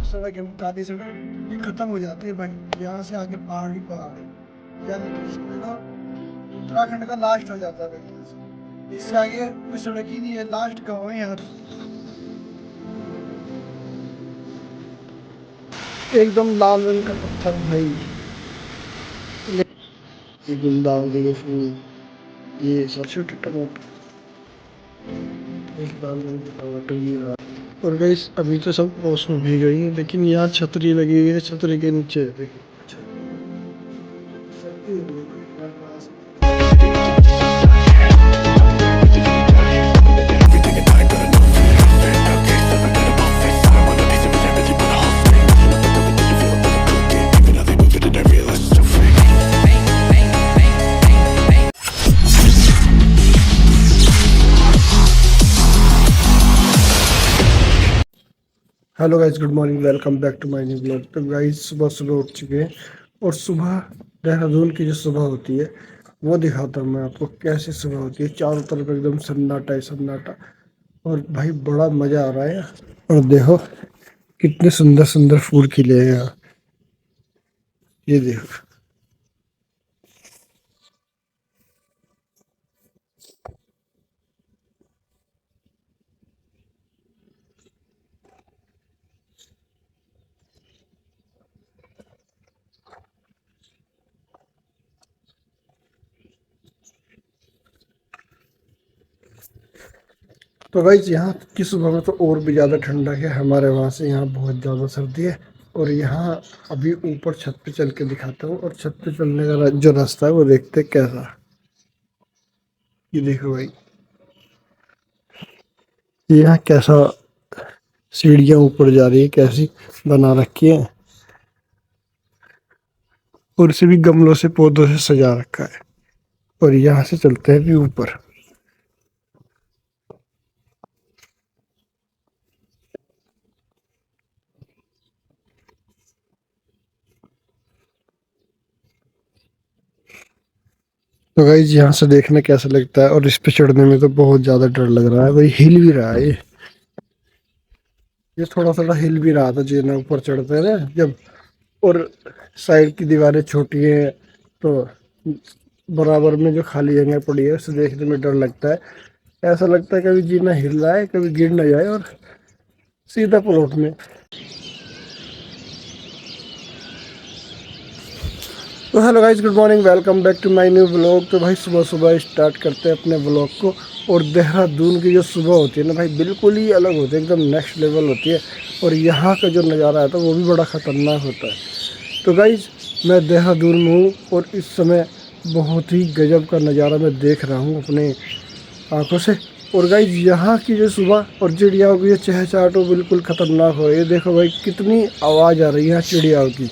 सड़क है दादी सड़क ये खत्म हो जाती है भाई। यहाँ से आगे पहाड़ ही पहाड़ है। यानी कि इसमें ना उत्तराखंड का लास्ट हो जाता है भाई। इससे आगे कोई सड़क ही नहीं है, लास्ट गाँव है यार। एकदम लाल रंग का पत्थर भाई। एकदम लाल रंग का फूल। ये सरसों के टमाटर, एक लाल रंग के टमाटर ये। और गाइस अभी तो सब मौसम भी गई है, लेकिन यहाँ छतरी लगी हुई है, छतरी के नीचे देखिए। Hello guys, good morning, welcome back to my new blog. तो गाइस सुबह सुबह उठ चुके हैं और सुबह देहरादून की जो सुबह होती है वो दिखाता हूँ मैं आपको कैसे सुबह होती है। चारों तरफ एकदम सन्नाटा ही सन्नाटा और भाई बड़ा मज़ा आ रहा है। और देखो कितने सुंदर सुंदर फूल खिले हैं यहाँ, ये देखो। तो गाइस यहाँ की सुबह में तो और भी ज़्यादा ठंडा है हमारे वहाँ से, यहाँ बहुत ज़्यादा सर्दी है। और यहाँ अभी ऊपर छत पे चल के दिखाता हूँ, और छत पे चलने का जो रास्ता है वो देखते हैं कैसा। ये देखो भाई, ये यहाँ कैसा सीढ़ियाँ ऊपर जा रही है, कैसी बना रखी है, और इसे भी गमलों से पौधों से सजा रखा है। और यहाँ से चलते हैं भी ऊपर। तो गाइस यहाँ से देखने कैसा लगता है, और इस पे चढ़ने में तो बहुत ज़्यादा डर लग रहा है भाई। हिल भी रहा है ये थोड़ा थोड़ा हिल भी रहा था जितना ऊपर चढ़ते हैं ना जब। और साइड की दीवारें छोटी हैं तो बराबर में जो खाली जगह पड़ी है उसे देखने में डर लगता है। ऐसा लगता है कभी जीना हिल रहा है, कभी गिर ना जाए और सीधा पलट में। तो hello guys, good morning, welcome back to my new blog. तो भाई सुबह सुबह स्टार्ट करते हैं अपने ब्लॉग को। और देहरादून की जो सुबह होती है ना भाई, बिल्कुल ही अलग होती है, एकदम नेक्स्ट लेवल होती है। और यहाँ का जो नज़ारा है तो वो भी बड़ा ख़तरनाक होता है। तो गाइस मैं देहरादून में हूँ और इस समय बहुत ही गजब का नज़ारा मैं देख रहा हूँ अपने आँखों से। और गाइस यहाँ की जो सुबह और चिड़ियाओं की जो चहचहाट वो बिल्कुल ख़तरनाक हो। ये देखो भाई कितनी आवाज़ आ रही है चिड़ियाओं की,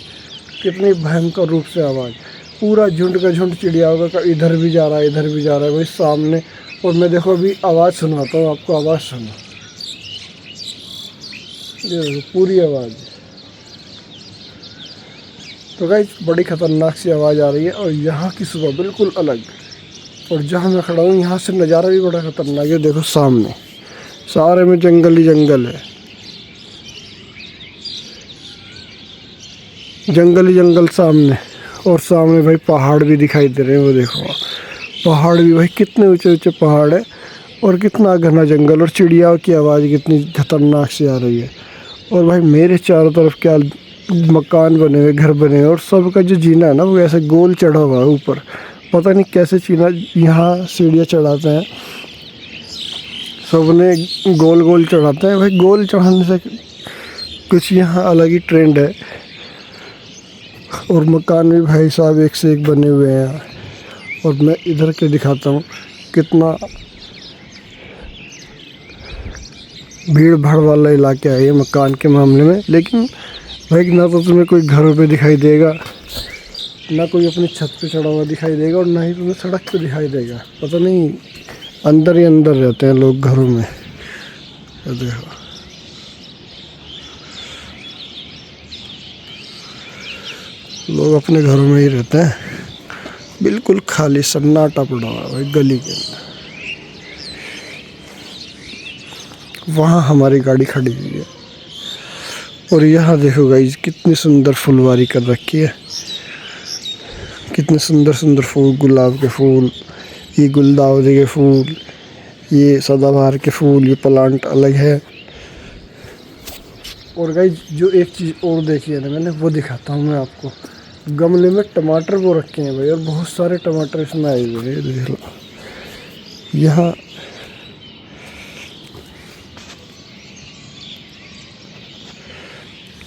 कितनी भयंकर रूप से आवाज़। पूरा झुंड का झुंड चिड़ियाओं का इधर भी जा रहा है, इधर भी जा रहा है भाई सामने। और मैं देखो अभी आवाज़ सुनाता हूँ आपको, आवाज़ सुनो, ये देखो पूरी आवाज़। तो गाइस बड़ी ख़तरनाक सी आवाज़ आ रही है और यहाँ की सुबह बिल्कुल अलग। और जहाँ मैं खड़ा हूँ यहाँ से नज़ारा भी बड़ा ख़तरनाक है। देखो सामने सारे में जंगल ही जंगल है, जंगल ही जंगल सामने। और सामने भाई पहाड़ भी दिखाई दे रहे हैं, वो देखो पहाड़ भी भाई कितने ऊंचे ऊंचे पहाड़ है और कितना घना जंगल। और चिड़िया की आवाज़ कितनी खतरनाक सी आ रही है। और भाई मेरे चारों तरफ क्या मकान बने हुए, घर बने हुए, और सबका जो जीना है ना वो ऐसे गोल चढ़ा हुआ है ऊपर। पता नहीं कैसे चीना यहाँ सीढ़ियाँ चढ़ाते हैं, सबने गोल गोल चढ़ाते हैं भाई। गोल चढ़ाने से कुछ यहाँ अलग ही ट्रेंड है। और मकान भी भाई साहब एक से एक बने हुए हैं। और मैं इधर के दिखाता हूँ कितना भीड़ भाड़ वाला इलाका है ये मकान के मामले में। लेकिन भाई ना तो तुम्हें कोई घरों पे दिखाई देगा, ना कोई अपनी छत पे चढ़ा हुआ दिखाई देगा, और ना ही तुम्हें सड़क पे दिखाई देगा। पता नहीं अंदर ही अंदर रहते हैं लोग घरों में। देखो लोग अपने घरों में ही रहते हैं, बिल्कुल खाली सन्नाटा पड़ा हुआ है भाई गली के अंदर। वहाँ हमारी गाड़ी खड़ी हुई है और यहाँ देखो गाइस कितनी सुंदर फुलवारी कर रखी है, कितने सुंदर सुंदर फूल, गुलाब के फूल, ये गुलदाउदी के फूल, ये सदाबहार के फूल, ये प्लांट अलग है। और गाइस जो एक चीज़ और देखी है ना मैंने, वो दिखाता हूँ मैं आपको। गमले में टमाटर वो रखे हैं भाई, और बहुत सारे टमाटर इसमें आए हुए हैं, देख लो। यहाँ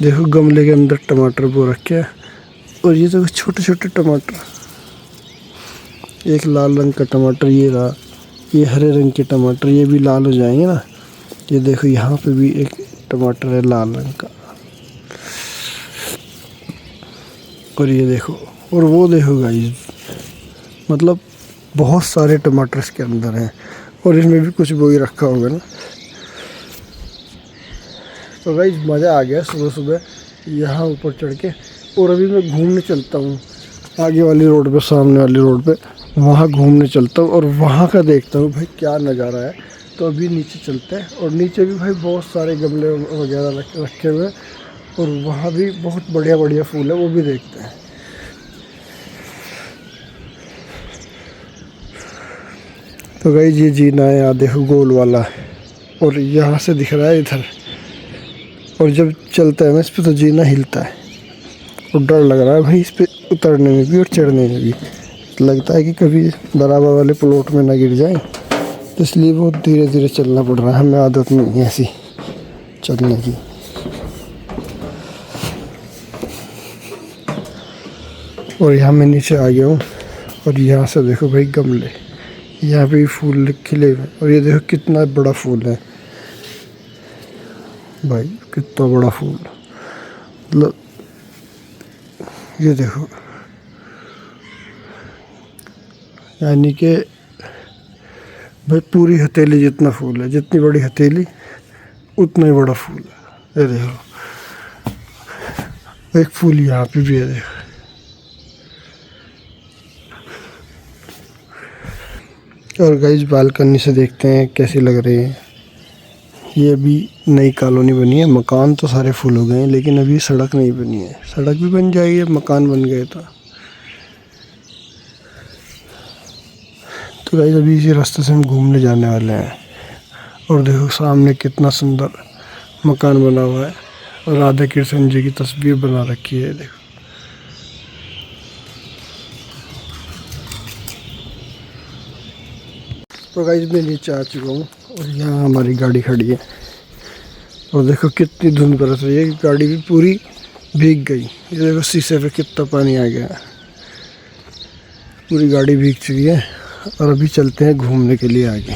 देखो गमले के अंदर टमाटर वो रखे हैं, और ये देखो छोटे छोटे टमाटर, एक लाल रंग का टमाटर ये रहा, ये हरे रंग के टमाटर, ये भी लाल हो जाएंगे ना। ये देखो यहाँ पे भी एक टमाटर है लाल रंग का, और ये देखो, और वो देखो गाइस, मतलब बहुत सारे टमाटर इसके अंदर हैं, और इसमें भी कुछ वो ही रखा होगा ना। तो गाइस मज़ा आ गया सुबह सुबह यहाँ ऊपर चढ़ के। और अभी मैं घूमने चलता हूँ आगे वाली रोड पे, सामने वाली रोड पे, वहाँ घूमने चलता हूँ और वहाँ का देखता हूँ भाई क्या नज़ारा है। तो अभी नीचे चलते हैं, और नीचे भी भाई बहुत सारे गमले वगैरह रखे हुए हैं, और वहाँ भी बहुत बढ़िया बढ़िया फूल है, वो भी देखते हैं। तो गाइस ये जीना है यहाँ देखो गोल वाला, और यहाँ से दिख रहा है इधर, और जब चलता है ना इस पर तो जीना हिलता है, और डर लग रहा है भाई इस पर उतरने में भी और चढ़ने में भी। लगता है कि कभी बराबर वाले प्लॉट में ना गिर जाए, तो इसलिए बहुत धीरे धीरे चलना पड़ रहा है, हमें आदत नहीं है ऐसी चलने की। और यहाँ मैं नीचे आ गया हूँ, और यहाँ से देखो भाई गमले, यहाँ पे भी फूल खिले हुए, और ये देखो कितना बड़ा फूल है भाई, कितना बड़ा फूल, मतलब ये देखो, यानी कि भाई पूरी हथेली जितना फूल है, जितनी बड़ी हथेली उतना ही बड़ा फूल है। ये देखो एक फूल यहाँ पे भी है, देखो। और गाइस बालकनी से देखते हैं कैसी लग रही है। ये भी नई कॉलोनी बनी है, मकान तो सारे फुल हो गए हैं, लेकिन अभी सड़क नहीं बनी है। सड़क भी बन जाएगी, मकान बन गए तो गाइस अभी इसी रास्ते से हम घूमने जाने वाले हैं। और देखो सामने कितना सुंदर मकान बना हुआ है, और राधा कृष्ण जी की तस्वीर बना रखी है, देखो। तो गाइस मैं नीचे आ चुका हूँ, और यहाँ हमारी गाड़ी खड़ी है, और देखो कितनी धुंध बरस रही है, गाड़ी भी पूरी भीग गई। ये देखो शीशे पे कितना पानी आ गया, पूरी गाड़ी भीग चुकी है। और अभी चलते हैं घूमने के लिए आगे।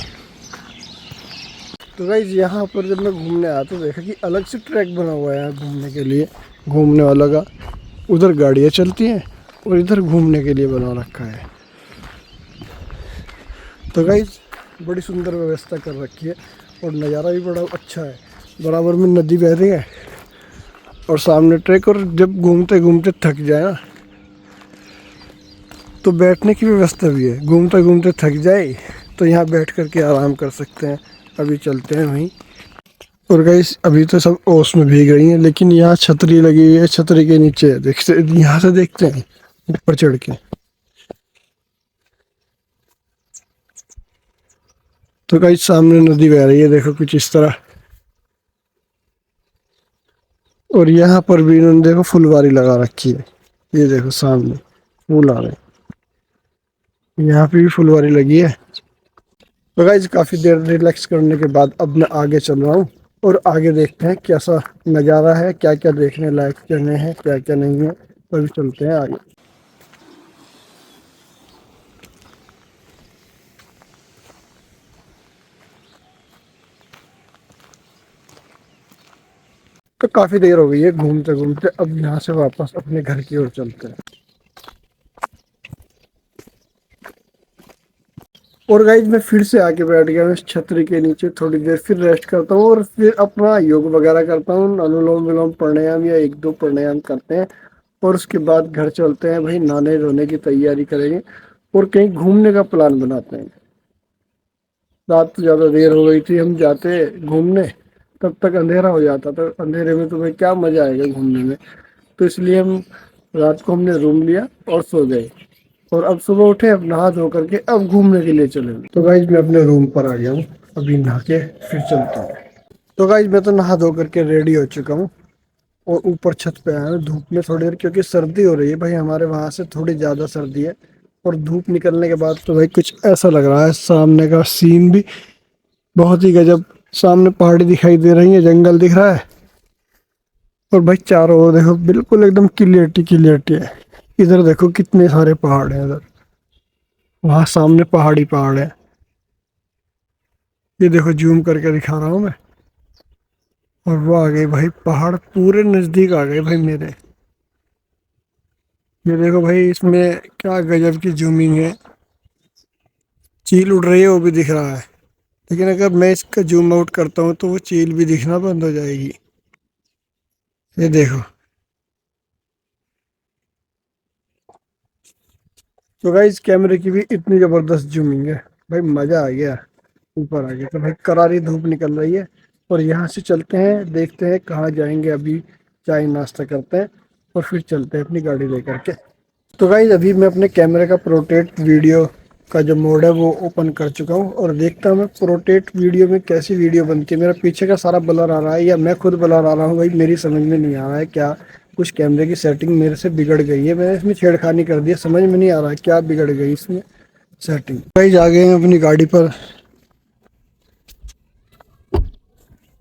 तो गाइस यहाँ पर जब मैं घूमने आया तो देखा कि अलग से ट्रैक बना हुआ है यहाँ घूमने के लिए, घूमने वाला का। उधर गाड़ियाँ चलती हैं, और इधर घूमने के लिए बना रखा है। तो गाइस बड़ी सुंदर व्यवस्था कर रखी है, और नज़ारा भी बड़ा अच्छा है। बराबर में नदी बह रही है, और सामने ट्रैक, और जब घूमते घूमते थक जाए ना, तो बैठने की व्यवस्था भी है। घूमते घूमते थक जाए तो यहाँ बैठ कर के आराम कर सकते हैं। अभी चलते हैं वहीं। और गाइस अभी तो सब ओस में भीग रही हैं, लेकिन यहाँ छतरी लगी हुई है, छतरी के नीचे देखते, यहाँ से देखते हैं ऊपर चढ़ के। तो गाइस सामने नदी बह रही है, देखो कुछ इस तरह। और यहाँ पर भी इन्होंने देखो फुलवारी लगा रखी है, ये देखो सामने फूल आ रहे हैं, यहाँ पे भी फुलवारी लगी है। तो गाइस काफ़ी देर रिलैक्स करने के बाद अब मैं आगे चल रहा हूँ, और आगे देखते हैं कैसा नज़ारा है, क्या क्या देखने लायक जगह है, क्या क्या नहीं है। तो अभी चलते हैं आगे। तो काफ़ी देर हो गई है घूमते घूमते, अब यहाँ से वापस अपने घर की ओर चलते हैं। और गाइज मैं फिर से आके बैठ गया हूँ इस छतरी के नीचे, थोड़ी देर फिर रेस्ट करता हूँ, और फिर अपना योग वगैरह करता हूँ, अनुलोम विलोम प्राणायाम या एक दो प्राणायाम करते हैं। और उसके बाद घर चलते हैं भाई, नहाने धोने की तैयारी करेंगे, और कहीं घूमने का प्लान बनाते हैं। रात तो ज़्यादा देर हो गई थी, हम जाते घूमने, तब तक अंधेरा हो जाता, तो अंधेरे में तो भाई क्या मजा आएगा घूमने में। तो इसलिए हम रात को हमने रूम लिया और सो गए। और अब सुबह उठे, अब नहा धो करके अब घूमने के लिए चले। तो गाइज मैं अपने रूम पर आ गया हूँ, अभी नहा के फिर चलता हूँ। तो गाइज मैं तो नहा धो करके रेडी हो चुका हूँ और ऊपर छत पे आया हूँ धूप में थोड़ी देर, क्योंकि सर्दी हो रही है भाई, हमारे वहाँ से थोड़ी ज़्यादा सर्दी है। और धूप निकलने के बाद तो भाई कुछ ऐसा लग रहा है, सामने का सीन भी बहुत ही गजब। सामने पहाड़ी दिखाई दे रही है, जंगल दिख रहा है, और भाई चारों ओर देखो बिल्कुल एकदम क्लियरिटी क्लियरिटी है। इधर देखो कितने सारे पहाड़ हैं, इधर वहाँ सामने पहाड़ी पहाड़ है। ये देखो जूम करके दिखा रहा हूँ मैं। और वो आ गए भाई, पहाड़ पूरे नजदीक आ गए भाई मेरे। ये देखो भाई, इसमें क्या गजब की जूमिंग है। चील उड़ रही है वो भी दिख रहा है, लेकिन अगर मैं इसका जूम आउट करता हूँ तो वो चील भी दिखना बंद हो जाएगी। ये देखो। तो भाई इस कैमरे की भी इतनी जबरदस्त जूमिंग है, भाई मजा आ गया। ऊपर आ गया तो भाई करारी धूप निकल रही है। और यहाँ से चलते हैं, देखते हैं कहाँ जाएंगे अभी। चाय नाश्ता करते हैं और फिर चलते हैं अपनी गाड़ी लेकर के। तो गाइज अभी मैं अपने कैमरे का प्रोटेक्ट वीडियो का जो मोड है वो ओपन कर चुका हूँ, और देखता हूँ मैं प्रोटेक्ट वीडियो में कैसी वीडियो बनती है। मेरा पीछे का सारा ब्लर आ रहा है या मैं खुद ब्लर आ रहा हूँ, भाई मेरी समझ में नहीं आ रहा है। क्या कुछ कैमरे की सेटिंग मेरे से बिगड़ गई है, मैंने इसमें छेड़खानी कर दी है, समझ में नहीं आ रहा है क्या बिगड़ गई इसमें सेटिंग। गाइज आ गए हैं अपनी गाड़ी पर,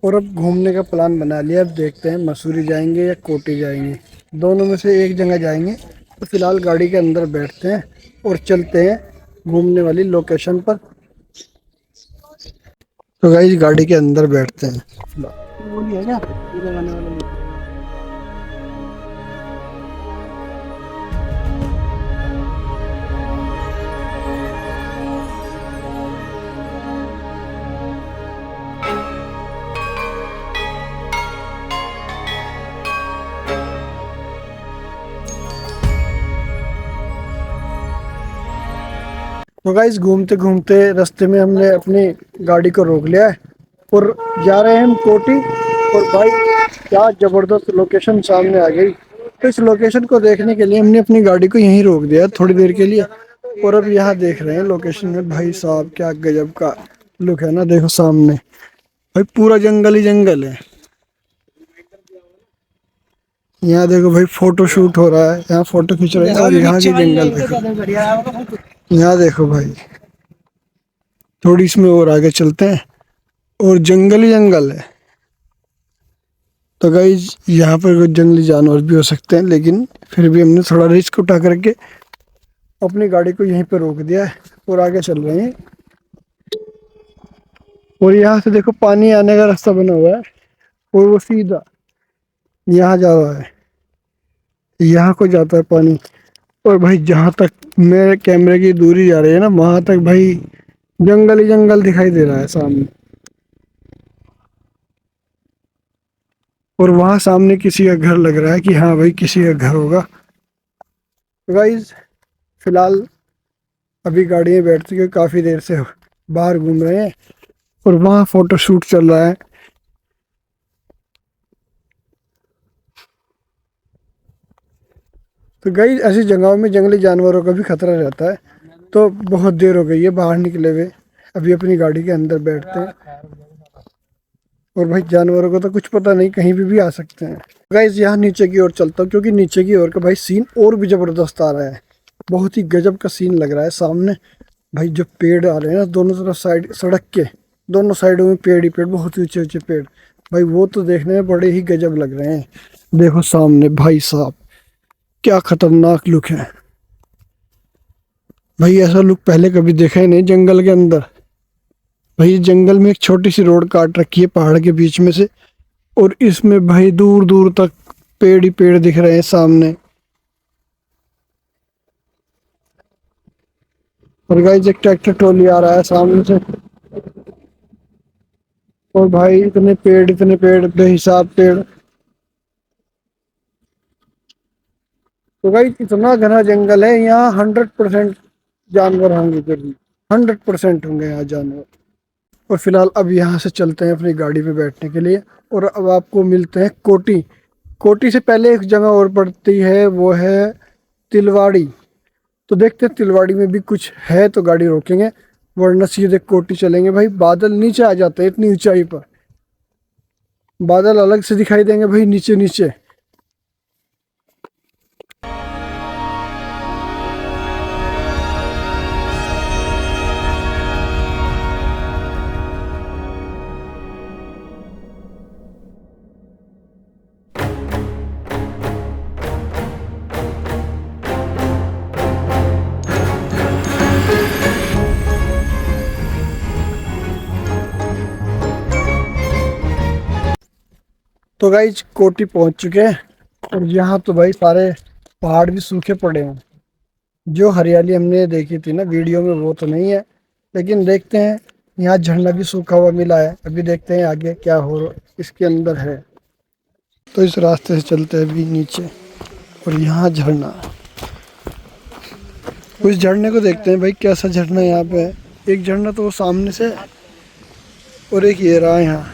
और अब घूमने का प्लान बना लिया। अब देखते हैं मसूरी जाएंगे या कोटी जाएंगे, दोनों में से एक जगह जाएंगे। तो फिलहाल गाड़ी के अंदर बैठते हैं और चलते हैं घूमने वाली लोकेशन पर। तो गाइस गाड़ी के अंदर बैठते हैं फिलहाल। तो गाइस घूमते घूमते रास्ते में हमने अपनी गाड़ी को रोक लिया है और जा रहे हैं हम कोटी। और भाई क्या जबरदस्त लोकेशन सामने आ गई। तो इस लोकेशन को देखने के लिए हमने अपनी गाड़ी को यहीं रोक दिया थोड़ी देर के लिए। और अब यहाँ देख रहे हैं लोकेशन में, भाई साहब क्या गजब का लुक है ना। देखो सामने भाई पूरा जंगल ही जंगल है। यहाँ देखो भाई फोटो शूट हो रहा है, यहाँ फोटो खींच रहे हैं, और यहाँ की जंगल देखो। यहाँ देखो भाई, थोड़ी इसमें और आगे चलते हैं और जंगल ही जंगल है। तो गाइज यहाँ पर कुछ जंगली जानवर भी हो सकते हैं, लेकिन फिर भी हमने थोड़ा रिस्क उठा करके अपनी गाड़ी को यहीं पर रोक दिया है और आगे चल रहे हैं। और यहाँ से देखो पानी आने का रास्ता बना हुआ है, और वो सीधा यहाँ जा रहा है, यहाँ को जाता है पानी। और भाई जहाँ तक मेरे कैमरे की दूरी जा रही है ना, वहां तक भाई जंगल ही जंगल दिखाई दे रहा है सामने। और वहां सामने किसी का घर लग रहा है कि हाँ भाई किसी का घर होगा। गाइज फिलहाल अभी गाड़ी में बैठ चुके, काफी देर से बाहर घूम रहे हैं और वहाँ फोटो शूट चल रहा है। तो गाइज ऐसी जगहों में जंगली जानवरों का भी खतरा रहता है। तो बहुत देर हो गई है बाहर निकले हुए, अभी अपनी गाड़ी के अंदर बैठते हैं। और भाई जानवरों को तो कुछ पता नहीं, कहीं भी आ सकते हैं। गाइज यहाँ नीचे की ओर चलता हूँ, क्योंकि नीचे की ओर का भाई सीन और भी जबरदस्त आ रहा है। बहुत ही गजब का सीन लग रहा है सामने। भाई जो पेड़ आ रहे हैं ना दोनों तरफ, साइड सड़क के दोनों साइडों में पेड़ ही पेड़, बहुत ऊंचे ऊंचे पेड़। भाई वो तो देखने में बड़े ही गजब लग रहे हैं। देखो सामने भाई साहब क्या खतरनाक लुक है। भाई ऐसा लुक पहले कभी देखा ही नहीं जंगल के अंदर। भाई जंगल में एक छोटी सी रोड काट रखी है पहाड़ के बीच में से, और इसमें भाई दूर दूर तक पेड़ ही पेड़ दिख रहे हैं सामने। और गाइस एक ट्रैक्टर ट्रॉली आ रहा है सामने से। और भाई इतने पेड़ बेहिसाब पेड़। तो भाई इतना घना जंगल है यहाँ, 100% जानवर होंगे, फिर भी 100% होंगे यहाँ जानवर। और फिलहाल अब यहाँ से चलते हैं अपनी गाड़ी पे बैठने के लिए। और अब आपको मिलते हैं कोटी। कोटी से पहले एक जगह और पड़ती है, वो है तिलवाड़ी। तो देखते हैं तिलवाड़ी में भी कुछ है तो गाड़ी रोकेंगे, वरना सीधे कोटी चलेंगे। भाई बादल नीचे आ जाते हैं इतनी ऊंचाई पर, बादल अलग से दिखाई देंगे भाई नीचे नीचे। तो गाइज कोटी पहुंच चुके हैं, और यहाँ तो भाई सारे पहाड़ भी सूखे पड़े हैं। जो हरियाली हमने देखी थी ना वीडियो में वो तो नहीं है, लेकिन देखते हैं। यहाँ झरना भी सूखा हुआ मिला है, अभी देखते हैं आगे क्या हो इसके अंदर है। तो इस रास्ते से चलते हैं अभी नीचे, और यहाँ झरना, उस झरने को देखते हैं भाई कैसा झरना यहाँ पे है। एक झरना तो वो सामने से, और एक ये रहा यहाँ।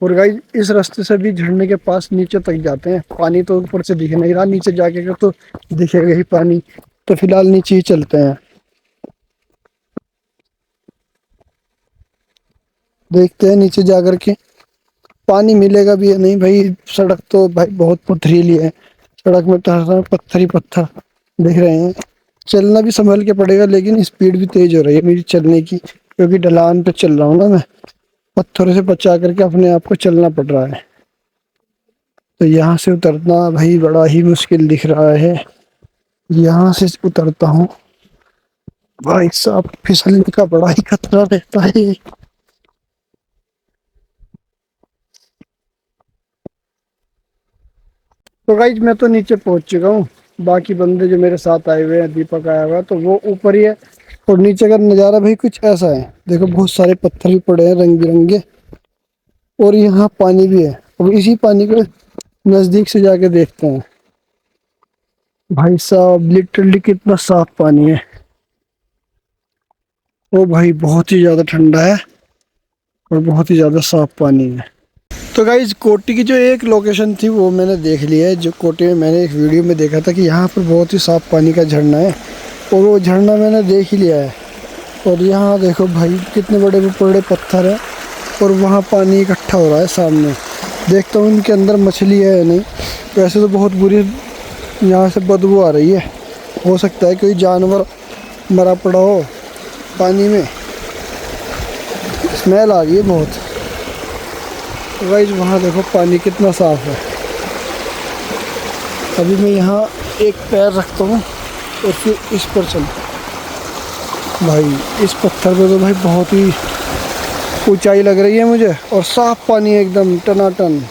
और गाइस इस रास्ते से भी झरने के पास नीचे तक जाते हैं। पानी तो ऊपर से दिख नहीं रहा, नीचे जाके अगर तो दिखेगा ही पानी। तो फिलहाल नीचे ही चलते हैं, देखते हैं नीचे जाकर के पानी मिलेगा भी या नहीं। भाई सड़क तो भाई बहुत पथरीली है, सड़क में तो हर समय पत्थर ही पत्थर दिख रहे हैं। चलना भी संभल के पड़ेगा, लेकिन स्पीड भी तेज हो रही है मेरी चलने की, क्योंकि ढलान पे चल रहा हूँ ना मैं। पत्थरों से बचा करके अपने आप को चलना पड़ रहा है। तो यहाँ से उतरना भाई बड़ा ही मुश्किल दिख रहा है। यहाँ से उतरता हूँ भाई साहब, फिसलने का बड़ा ही खतरा रहता है। तो गाइज मैं तो नीचे पहुंच चुका हूँ। बाकी बंदे जो मेरे साथ आए हुए हैं, दीपक आया हुआ है, तो वो ऊपर ही है। और नीचे का नज़ारा भाई कुछ ऐसा है, देखो बहुत सारे पत्थर भी पड़े हैं रंग बिरंगे, और यहाँ पानी भी है। अब इसी पानी को नज़दीक से जाके देखते हैं। भाई साहब लिटरली कितना साफ पानी है। ओ भाई बहुत ही ज़्यादा ठंडा है, और बहुत ही ज़्यादा साफ पानी है। तो गाइज कोटी की जो एक लोकेशन थी वो मैंने देख ली है। जो कोटी में मैंने एक वीडियो में देखा था कि यहाँ पर बहुत ही साफ पानी का झरना है, और वो झरना मैंने देख ही लिया है। और यहाँ देखो भाई कितने बड़े बड़े पत्थर है, और वहाँ पानी इकट्ठा हो रहा है सामने। देखता हूँ इनके अंदर मछली है या नहीं। वैसे तो बहुत बुरी यहाँ से बदबू आ रही है, हो सकता है कोई जानवर मरा पड़ा हो पानी में, स्मेल आ रही है बहुत। गाइस वहाँ देखो पानी कितना साफ है। अभी मैं यहाँ एक पैर रखता हूँ और फिर इस पर चलता। भाई इस पत्थर पे तो भाई बहुत ही ऊंचाई लग रही है मुझे, और साफ पानी है एकदम टनाटन।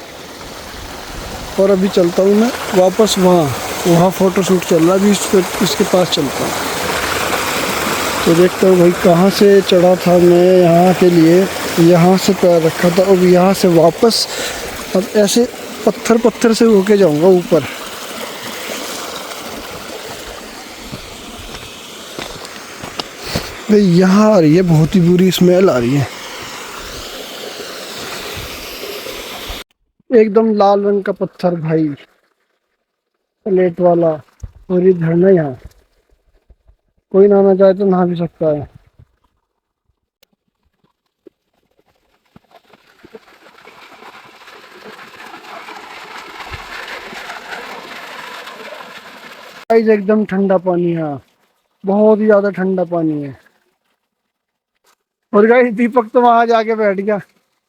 और अभी चलता हूँ मैं वापस वहाँ फ़ोटो शूट चल रहा है, अभी इसके पास चलता हूँ। तो देखता हूँ भाई कहाँ से चढ़ा था मैं यहाँ के लिए, यहाँ से पैर रखा था, और यहाँ से वापस अब ऐसे पत्थर पत्थर से होके जाऊँगा ऊपर। भाई यहाँ आ रही है बहुत ही बुरी स्मेल आ रही है, एकदम लाल रंग का पत्थर भाई, प्लेट वाला। और ये झरना, यहाँ कोई नहाना चाहे तो नहा भी सकता है। गाइस एकदम ठंडा पानी है, बहुत ही ज्यादा ठंडा पानी है। और गाइस दीपक तो वहां जाके बैठ गया।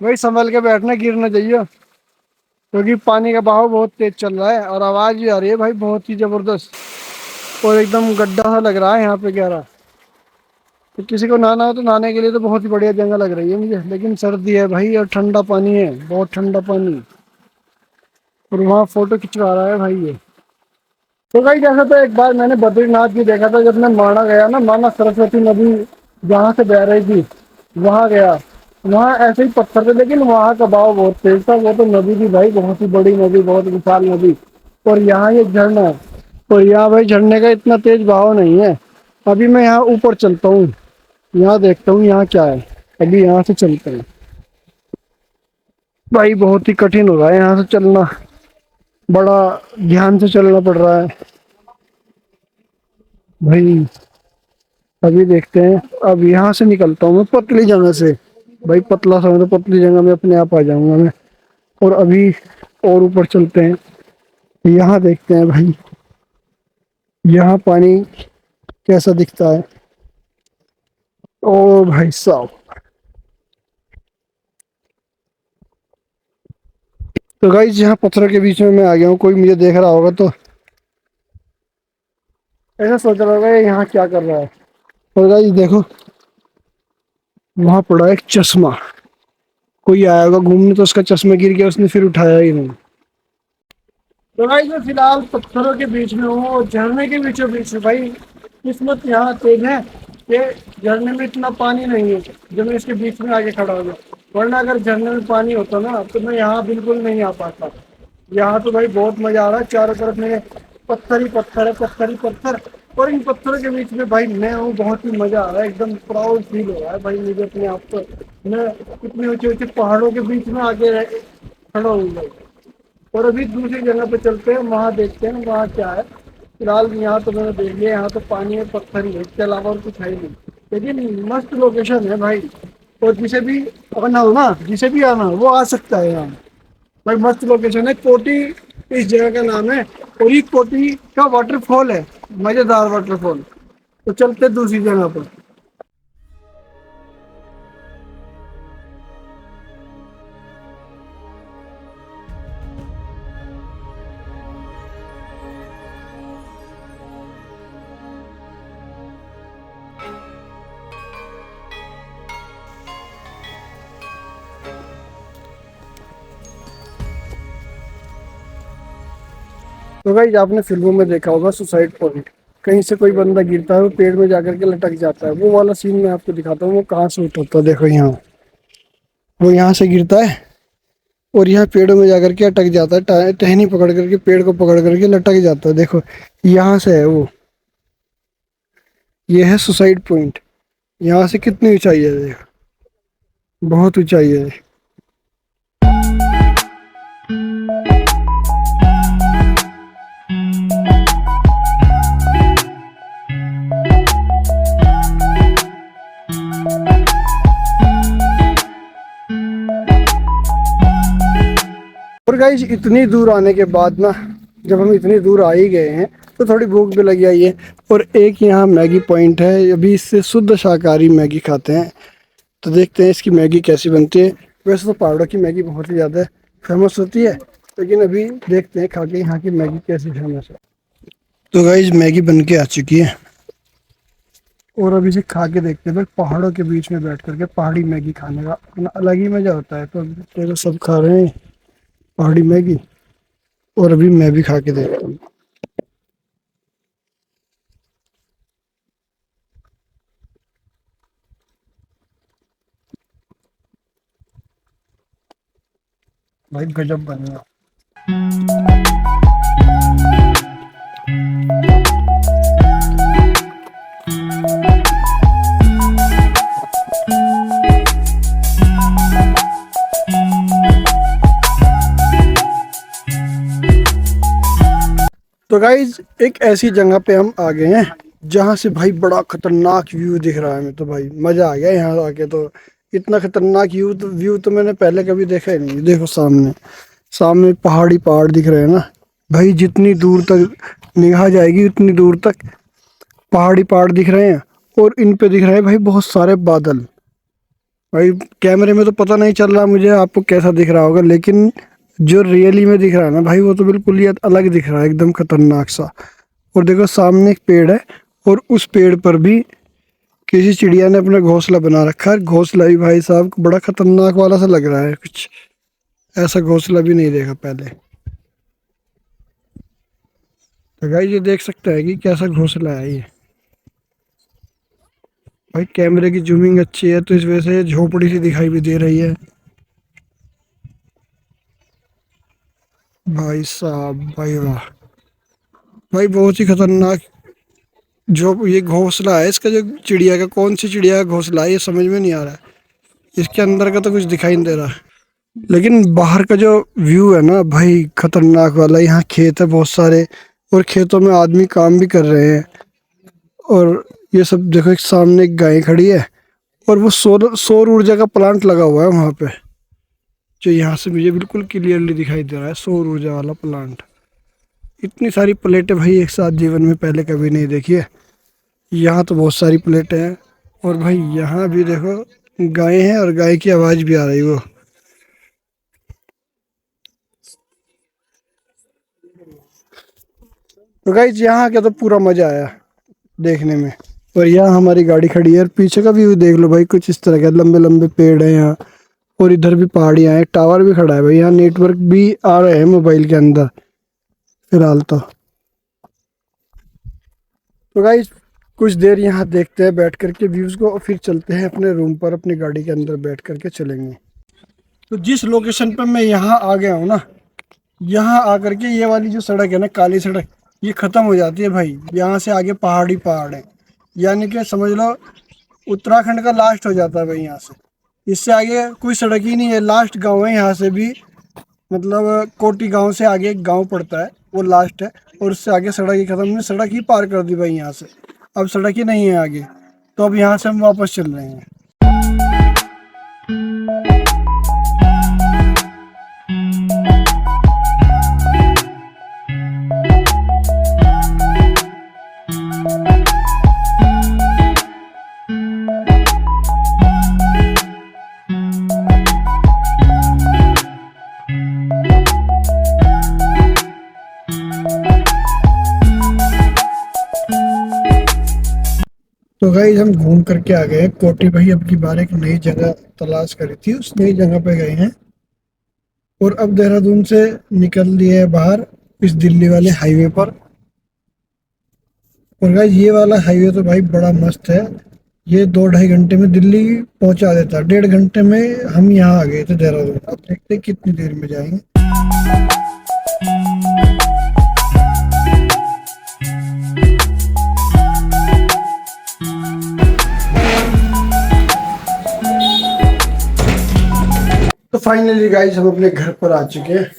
भाई संभल के बैठना, गिरना चाहिए, क्योंकि पानी का बहाव बहुत तेज चल रहा है, और आवाज भी आ रही है भाई बहुत ही जबरदस्त। और एकदम गड्ढा सा लग रहा है यहाँ पे गहरा। तो किसी को नहाना हो तो नहाने के लिए तो बहुत ही बढ़िया जगह लग रही है मुझे, लेकिन सर्दी है भाई और ठंडा पानी है, बहुत ठंडा पानी। और वहाँ फोटो खिंचवा रहा है भाई ये। तो भाई जैसा तो एक बार मैंने बद्रीनाथ भी देखा था, जब मैं माना गया ना, माना सरस्वती नदी जहाँ से बह रही थी वहाँ गया। वहाँ ऐसे ही पत्थर थे, लेकिन वहाँ का बहाव बहुत तेज था। वो तो नदी थी भाई, बहुत ही बड़ी नदी, बहुत विशाल नदी। और यहाँ ये झरना है, तो यहाँ भाई झरने का इतना तेज बहाव नहीं है, अभी मैं यहाँ ऊपर चलता हूँ, यहाँ देखता हूँ यहाँ क्या है। अभी यहाँ से चलते हैं भाई, बहुत ही कठिन हो रहा है यहाँ से चलना, बड़ा ध्यान से चलना पड़ रहा है भाई। अभी देखते हैं, अब यहाँ से निकलता हूँ मैं पतली जगह से। भाई पतला सा तो पतली जगह में अपने आप आ जाऊंगा मैं। और अभी और ऊपर चलते हैं, यहाँ देखते हैं भाई यहाँ पानी कैसा दिखता है। ओ भाई साहब, तो गाइस यहाँ पत्थरों के बीच में मैं आ गया हूँ। कोई मुझे देख रहा होगा तो ऐसा सोच रहा होगा ये यहाँ क्या कर रहा है। और गाइस देखो, वहां पड़ा एक चश्मा। कोई आया होगा घूमने तो उसका चश्मा गिर गया, उसने फिर उठाया ही नहीं। तो भाई मैं फिलहाल पत्थरों के बीच में हूँ और झरने के बीचों बीच में। भाई किस्मत यहाँ तेज है कि झरने में इतना पानी नहीं है जो मैं इसके बीच में आके खड़ा हो गया। वरना अगर झरने में पानी होता ना तो मैं यहाँ बिल्कुल नहीं आ पाता। यहाँ तो भाई बहुत मजा आ रहा है, चारों तरफ मेरे पत्थर ही पत्थर है, पत्थर ही पत्थर। और इन पत्थरों के बीच में भाई मैं हूँ, बहुत ही मजा आ रहा है, एकदम प्राउड फील हो रहा है भाई मुझे अपने आप को। मैं इतने ऊंचे ऊंचे पहाड़ों के बीच में आके खड़ा हूँ भाई। और अभी दूसरी जगह पे चलते हैं, वहां देखते हैं वहां क्या है। फिलहाल यहाँ तो मैंने देख लिया, यहाँ तो पानी है, पत्थर ही है, इसके अलावा और कुछ है ही नहीं। लेकिन मस्त लोकेशन है भाई। और जिसे भी आना हो ना, जिसे भी आना हो वो आ सकता है यहाँ। भाई मस्त लोकेशन है, कोटी इस जगह का नाम है। और ये कोटी का वाटरफॉल है, मजेदार वाटरफॉल। तो चलते दूसरी जगह पर। तो भाई आपने फिल्मों में देखा होगा सुसाइड पॉइंट, कहीं से कोई बंदा गिरता है वो पेड़ में जाकर के लटक जाता है। वो वाला सीन मैं आपको दिखाता हूँ, वो कहाँ से उठता है। देखो यहाँ, वो यहाँ से गिरता है और यहाँ पेड़ों में जाकर के अटक जाता है, टहनी पकड़ करके पेड़ को पकड़ करके लटक जाता है। देखो यहाँ से है वो, ये है सुसाइड पॉइंट। यहाँ से कितनी ऊंचाई है, देखो बहुत ऊंचाई है। और गाइस इतनी दूर आने के बाद ना, जब हम इतनी दूर आ ही गए हैं तो थोड़ी भूख भी लगी आई है। और एक यहाँ मैगी पॉइंट है, अभी इससे शुद्ध शाकाहारी मैगी खाते हैं। तो देखते हैं इसकी मैगी कैसी बनती है। वैसे तो पहाड़ों की मैगी बहुत ही ज़्यादा फेमस होती है, लेकिन अभी देखते हैं खा के यहाँ की मैगी कैसी फेमस है। तो गाइस मैगी बन के आ चुकी है और अभी इसे खा के देखते हैं। भाई पहाड़ों के बीच में बैठ करके पहाड़ी मैगी खाने का अपना अलग ही मज़ा होता है। तो सब खा रहे हैं पहाड़ी मैगी, और अभी मैं भी खा के देखता हूँ। भाई गजब बनेगा। तो गाइज एक ऐसी जगह पे हम आ गए हैं जहाँ से भाई बड़ा खतरनाक व्यू दिख रहा है। मैं तो भाई मजा आ गया यहाँ आके। तो इतना खतरनाक व्यू तो मैंने पहले कभी देखा ही नहीं। देखो सामने सामने पहाड़ी पहाड़ दिख रहे हैं ना भाई, जितनी दूर तक निगाह जाएगी उतनी दूर तक पहाड़ी पहाड़ दिख रहे हैं। और इन पे दिख रहे हैं भाई बहुत सारे बादल। भाई कैमरे में तो पता नहीं चल रहा मुझे आपको कैसा दिख रहा होगा, लेकिन जो रियली में दिख रहा है ना भाई, वो तो बिल्कुल ही अलग दिख रहा है, एकदम खतरनाक सा। और देखो सामने एक पेड़ है, और उस पेड़ पर भी किसी चिड़िया ने अपना घोंसला बना रखा है। घोंसला भी भाई साहब बड़ा खतरनाक वाला सा लग रहा है, कुछ ऐसा घोंसला भी नहीं देखा पहले। तो भाई ये देख सकते हैं कि कैसा घोंसला है ये। भाई कैमरे की जूमिंग अच्छी है तो इस वजह से झोपड़ी सी दिखाई भी दे रही है। भाई साहब भाई वाह, भाई बहुत ही खतरनाक। जो ये घोंसला है इसका, जो चिड़िया का, कौन सी चिड़िया का घोंसला है ये समझ में नहीं आ रहा है। इसके अंदर का तो कुछ दिखाई नहीं दे रहा। लेकिन बाहर का जो व्यू है ना भाई, खतरनाक वाला। यहाँ खेत है बहुत सारे, और खेतों में आदमी काम भी कर रहे हैं। और ये सब देखो, एक सामने एक गाय खड़ी है, और वो सौर सौर ऊर्जा का प्लांट लगा हुआ है वहाँ पे, जो यहाँ से मुझे बिल्कुल क्लियरली दिखाई दे रहा है, सौर ऊर्जा वाला प्लांट। इतनी सारी प्लेटें भाई एक साथ जीवन में पहले कभी नहीं देखी है। यहाँ तो बहुत सारी प्लेटें हैं, और भाई यहाँ भी देखो गाय हैं, और गाय की आवाज़ भी आ रही है वो। तो गाइस यहाँ के तो पूरा मजा आया देखने में। और यहाँ हमारी गाड़ी खड़ी है, और पीछे का व्यू देख लो भाई, कुछ इस तरह का, लंबे लंबे पेड़ है यहाँ, और इधर भी पहाड़ियाँ हैं, टावर भी खड़ा है भाई। यहाँ नेटवर्क भी आ रहे हैं मोबाइल के अंदर फिलहाल तो गाइस कुछ देर यहाँ देखते हैं बैठ करके व्यूज़ को, और फिर चलते हैं अपने रूम पर, अपनी गाड़ी के अंदर बैठ करके चलेंगे। तो जिस लोकेशन पर मैं यहाँ आ गया हूँ ना, यहाँ आकर के ये वाली जो सड़क है ना, काली सड़क, ये ख़त्म हो जाती है भाई। यहाँ से आगे पहाड़ ही पहाड़ है, यानी कि समझ लो उत्तराखंड का लास्ट हो जाता है भाई यहाँ से। इससे आगे कोई सड़क ही नहीं है, लास्ट गांव है यहाँ से भी। मतलब कोटी गांव से आगे एक गांव पड़ता है, वो लास्ट है, और उससे आगे सड़क ही खत्म है। सड़क ही पार कर दी भाई यहाँ से, अब सड़क ही नहीं है आगे। तो अब यहाँ से हम वापस चल रहे हैं। तो गाइस हम घूम करके आ गए कोटी भाई। अब की बार एक नई जगह तलाश करी थी, उस नई जगह पे गए हैं, और अब देहरादून से निकल लिए हैं बाहर इस दिल्ली वाले हाईवे पर। और गाइस ये वाला हाईवे तो भाई बड़ा मस्त है, ये 2-2.5 घंटे में दिल्ली पहुंचा देता है। 1.5 घंटे में हम यहाँ आ गए थे देहरादून। अब देखते हैं कितनी देर में जाएंगे। तो फाइनली गाइस हम अपने घर पर आ चुके हैं,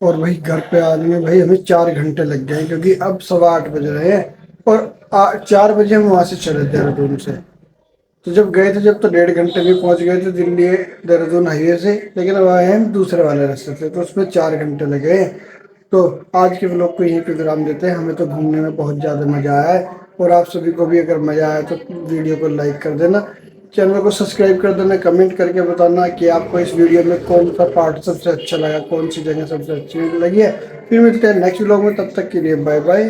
और भाई घर पे आने में भाई हमें 4 घंटे लग गए, क्योंकि अब 8:15 बज रहे हैं, और 4 बजे हम वहाँ से चले देहरादून से। तो जब गए थे जब तो 1.5 घंटे में पहुँच गए थे दिल्ली देहरादून हाईवे से, लेकिन अब आए हम दूसरे वाले रास्ते से, तो उसमें 4 घंटे लगे। तो आज के व्लॉग को यहीं पे विराम देते हैं। हमें तो घूमने में बहुत ज़्यादा मज़ा आया है, और आप सभी को भी अगर मज़ा आया तो वीडियो को लाइक कर देना, चैनल को सब्सक्राइब कर देना, कमेंट करके बताना कि आपको इस वीडियो में कौन सा पार्ट सबसे अच्छा लगा, कौन सी जगह सबसे अच्छी लगी है। फिर मिलते हैं नेक्स्ट व्लॉग में, तब तक के लिए बाय बाय।